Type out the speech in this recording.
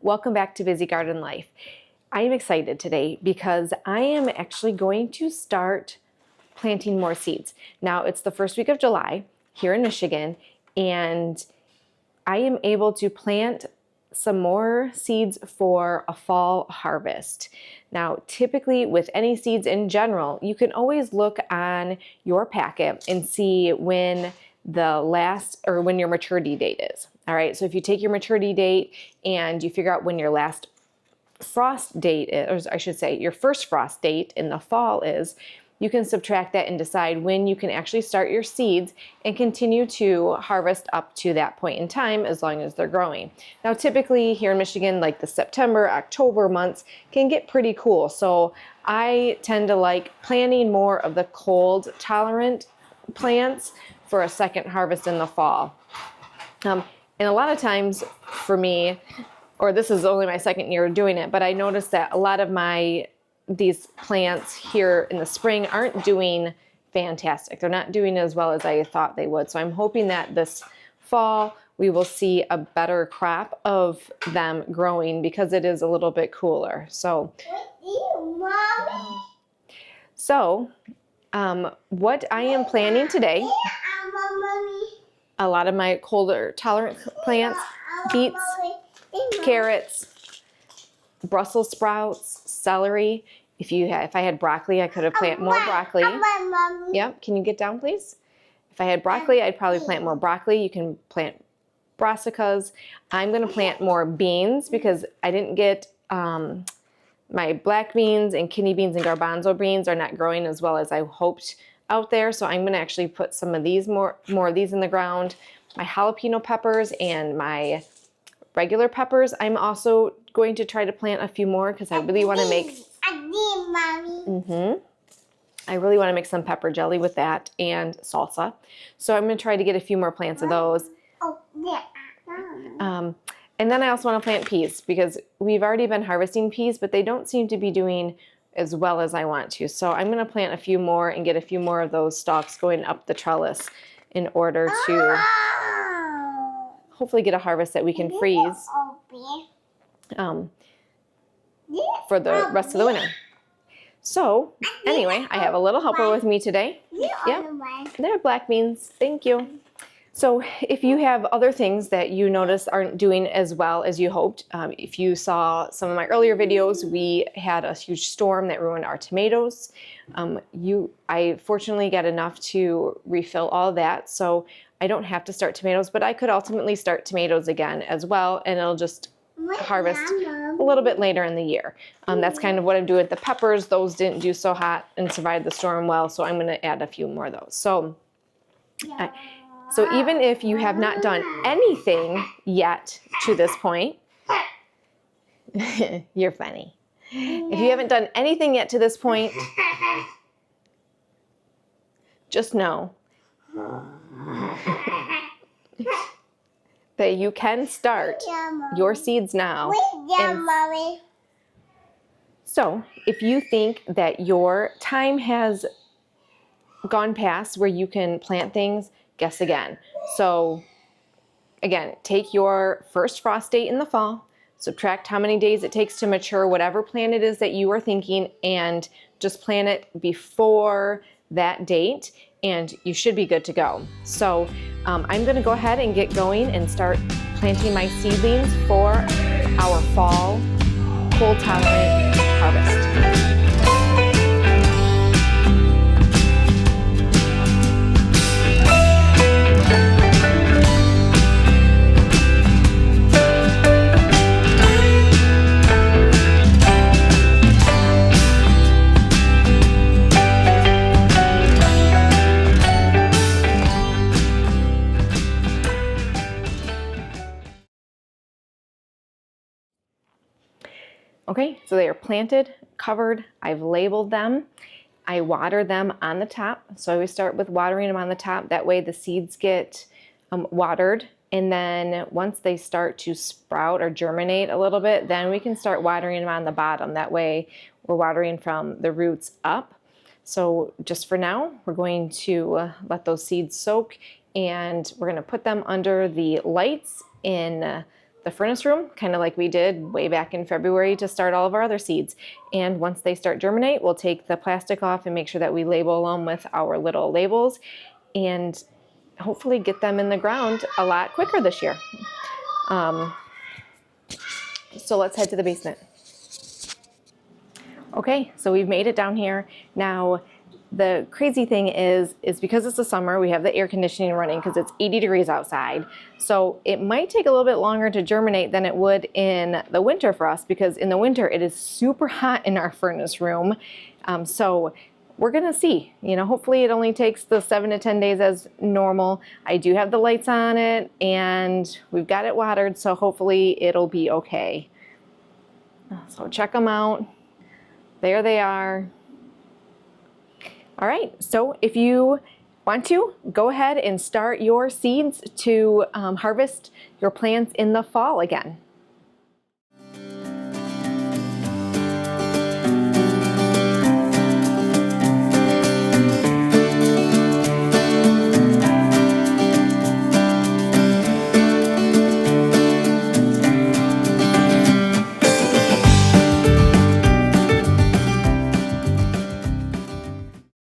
welcome back to Busy Garden Life. I am excited today because I am actually going to start planting more seeds. Now it's the first week of July here in Michigan, and I am able to plant some more seeds for a fall harvest. Now, typically with any seeds in general, you can always look on your packet and see when when your maturity date is. All right, so if you take your maturity date and you figure out when your last frost date is, or I should say your first frost date in the fall is, you can subtract that and decide when you can actually start your seeds and continue to harvest up to that point in time as long as they're growing. Now, typically here in Michigan, like the September, October months can get pretty cool. So I tend to like planting more of the cold tolerant plants for a second harvest in the fall. And a lot of times for me, or this is only my second year doing it, but I noticed that a lot of these plants here in the spring aren't doing fantastic. They're not doing as well as I thought they would. So I'm hoping that this fall we will see a better crop of them growing because it is a little bit cooler. So, what I am planting today, a lot of my colder tolerant plants, beets, carrots, Brussels sprouts, celery. If I had broccoli, I could have planted more broccoli. Yep, can you get down, please? If I had broccoli, I'd probably plant more broccoli. You can plant brassicas. I'm going to plant more beans because I didn't get my black beans and kidney beans and garbanzo beans are not growing as well as I hoped out there. So I'm going to actually put some of these more of these in the ground. My jalapeno peppers and my regular peppers, I'm also going to try to plant a few more because I really want to make I really want to make some pepper jelly with that and salsa. So I'm going to try to get a few more plants of those. And then I also want to plant peas because we've already been harvesting peas, but they don't seem to be doing as well as I want to. So I'm going to plant a few more and get a few more of those stalks going up the trellis in order to hopefully get a harvest that we can freeze for the rest of the winter. So anyway, I have a little helper with me today. Yep, they're black beans. Thank you. So if you have other things that you notice aren't doing as well as you hoped, if you saw some of my earlier videos, we had a huge storm that ruined our tomatoes. I fortunately got enough to refill all that, so I don't have to start tomatoes, but I could ultimately start tomatoes again as well, and it'll just harvest a little bit later in the year. That's kind of what I'm doing with the peppers. Those didn't do so hot and survived the storm well, so I'm going to add a few more of those. So even if you have not done anything yet to this point, you're funny. If you haven't done anything yet to this point, just know that you can start your seeds now. So if you think that your time has gone past where you can plant things, guess again. So again, take your first frost date in the fall, subtract how many days it takes to mature whatever plant it is that you are thinking, and just plant it before that date, and you should be good to go. So I'm going to go ahead and get going and start planting my seedlings for our fall cold tolerant harvest. Okay, so they are planted, covered. I've labeled them. I water them on the top. So I always start with watering them on the top. That way the seeds get watered. And then once they start to sprout or germinate a little bit, then we can start watering them on the bottom. That way we're watering from the roots up. So just for now, we're going to let those seeds soak, and we're going to put them under the lights in the furnace room, kind of like we did way back in February to start all of our other seeds. And once they start germinate, we'll take the plastic off and make sure that we label them with our little labels and hopefully get them in the ground a lot quicker this year. So let's head to the basement. Okay, so we've made it down here. Now, the crazy thing is because it's the summer, we have the air conditioning running because it's 80 degrees outside. So it might take a little bit longer to germinate than it would in the winter for us, because in the winter it is super hot in our furnace room. So we're gonna see, hopefully it only takes the 7 to 10 days as normal. I do have the lights on it and we've got it watered, so hopefully it'll be okay. So check them out. There they are. All right, so if you want to, go ahead and start your seeds to harvest your plants in the fall again.